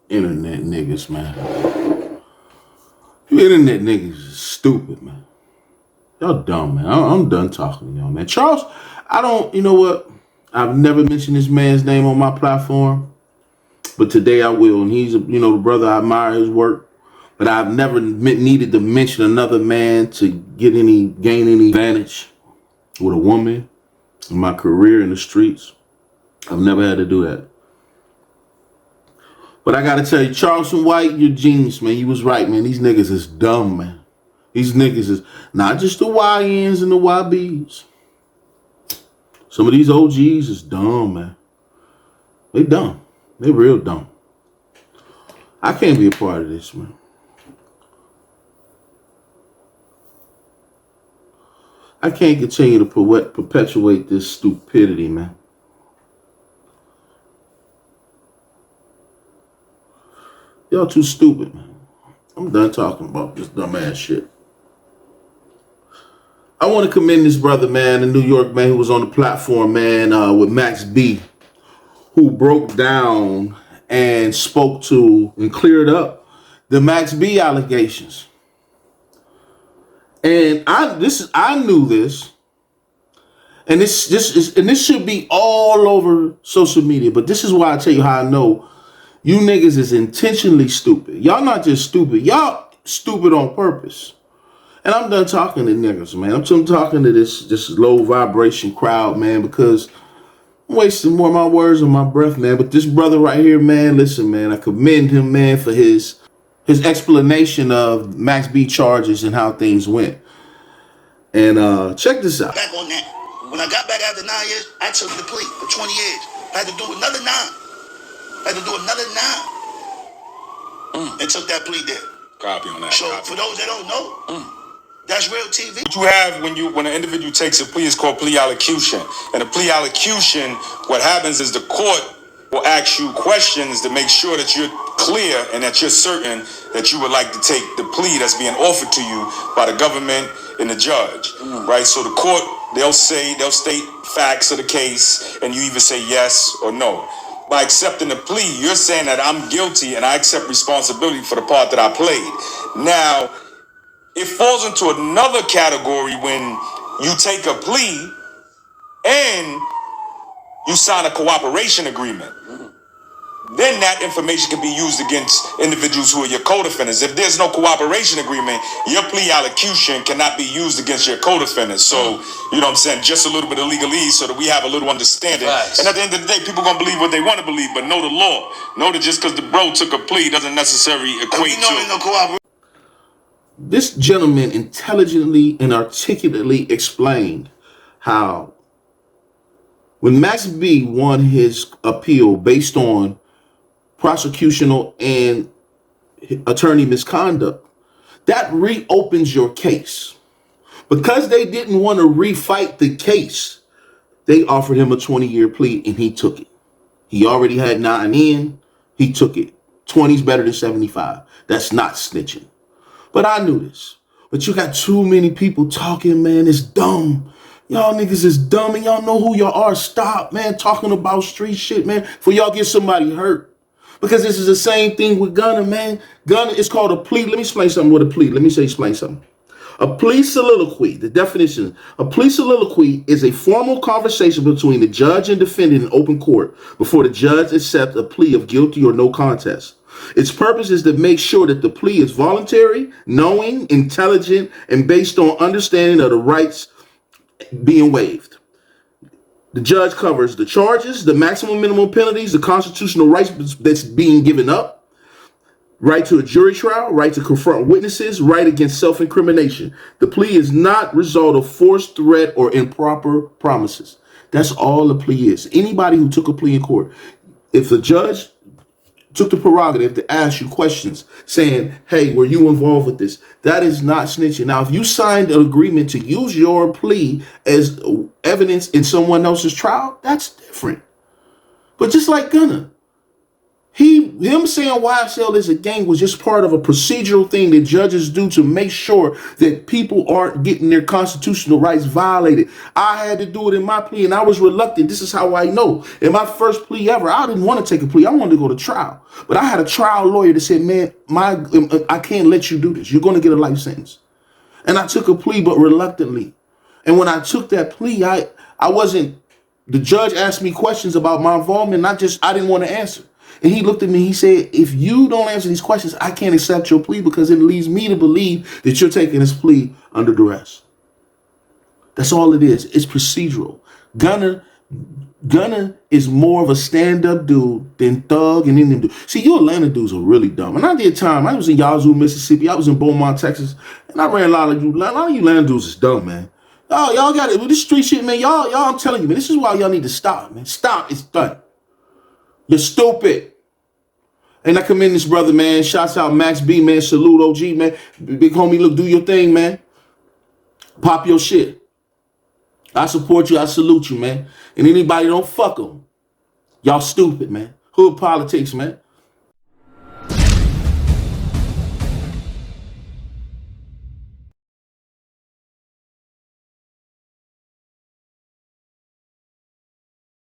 Internet niggas, man. You internet niggas is stupid, man. Y'all dumb, man. I'm done talking to y'all, man. Charles, you know what? I've never mentioned this man's name on my platform, but today I will. And he's, the brother, I admire his work. But I've never needed to mention another man to gain any advantage with a woman in my career in the streets. I've never had to do that. But I gotta tell you, Charleston White, you're genius, man. You was right, man. These niggas is dumb, man. These niggas is not just the YNs and the YBs. Some of these OGs is dumb, man. They dumb. They real dumb. I can't be a part of this, man. I can't continue to perpetuate this stupidity, man. Y'all too stupid, man. I'm done talking about this dumbass shit. I want to commend this brother, man, in New York, man, who was on the platform, man, with Max B, who broke down and spoke to and cleared up the Max B allegations. And I knew this, and this should be all over social media. But this is why I tell you how I know you niggas is intentionally stupid. Y'all not just stupid. Y'all stupid on purpose. And I'm done talking to niggas, man. I'm talking to this low vibration crowd, man, because I'm wasting more of my words on my breath, man. But this brother right here, man, listen, man, I commend him, man, for his explanation of Max B charges and how things went. And check this out. Back on that. When I got back after 9 years, I took the plea for 20 years. I had to do another 9. And took that plea there. Copy on that. So for those that don't know, that's real TV. What you have when an individual takes a plea is called plea allocution. And a plea allocution, what happens is the court will ask you questions to make sure that you're clear and that you're certain that you would like to take the plea that's being offered to you by the government and the judge, right? So the court, they'll state facts of the case, and you either say yes or no. By accepting the plea, you're saying that I'm guilty and I accept responsibility for the part that I played. Now, it falls into another category when you take a plea and you sign a cooperation agreement. Then that information can be used against individuals who are your co-defendants. If there's no cooperation agreement, your plea allocution cannot be used against your co-defendants. So, you know what I'm saying? Just a little bit of legalese so that we have a little understanding. Right. And at the end of the day, people going to believe what they want to believe, but know the law. Know that just because the bro took a plea doesn't necessarily equate to... This gentleman intelligently and articulately explained how when Max B won his appeal based on prosecutional and attorney misconduct, that reopens your case. Because they didn't want to refight the case, they offered him a 20-year plea and he took it. He already had 9 in, he took it. 20's better than 75. That's not snitching. But I knew this. But you got too many people talking, man. It's dumb. Y'all niggas is dumb and y'all know who y'all are. Stop, man, talking about street shit, man, before y'all get somebody hurt. Because this is the same thing with Gunner, man. Gunner is called a plea. Let me explain something with a plea. Explain something. A plea soliloquy, the definition, a plea soliloquy is a formal conversation between the judge and defendant in open court before the judge accepts a plea of guilty or no contest. Its purpose is to make sure that the plea is voluntary, knowing, intelligent, and based on understanding of the rights being waived. The judge covers the charges, the maximum minimum penalties, the constitutional rights that's being given up, right to a jury trial, right to confront witnesses, right against self-incrimination. The plea is not result of force, threat, or improper promises. That's all the plea is. Anybody who took a plea in court, if the judge took the prerogative to ask you questions saying, hey, were you involved with this? That is not snitching. Now, if you signed an agreement to use your plea as evidence in someone else's trial, that's different. But just like Gunner, Him saying YSL is a gang was just part of a procedural thing that judges do to make sure that people aren't getting their constitutional rights violated. I had to do it in my plea, and I was reluctant. This is how I know. In my first plea ever, I didn't want to take a plea. I wanted to go to trial. But I had a trial lawyer that said, man, I can't let you do this. You're going to get a life sentence. And I took a plea, but reluctantly. And when I took that plea, I wasn't, the judge asked me questions about my involvement, and I didn't want to answer. And he looked at me, he said, if you don't answer these questions, I can't accept your plea because it leads me to believe that you're taking this plea under duress. That's all it is. It's procedural. Gunner is more of a stand-up dude than Thug and them dudes. See, you Atlanta dudes are really dumb. And I did time. I was in Yazoo, Mississippi. I was in Beaumont, Texas. And I ran a lot of you Atlanta dudes is dumb, man. Y'all got it. With this street shit, man, y'all, I'm telling you, man, this is why y'all need to stop, man. Stop. It's done. You're stupid. And I commend this brother, man. Shouts out Max B, man. Salute OG, man. Big homie, look, do your thing, man. Pop your shit. I support you. I salute you, man. And anybody don't fuck them. Y'all stupid, man. Hood politics, man.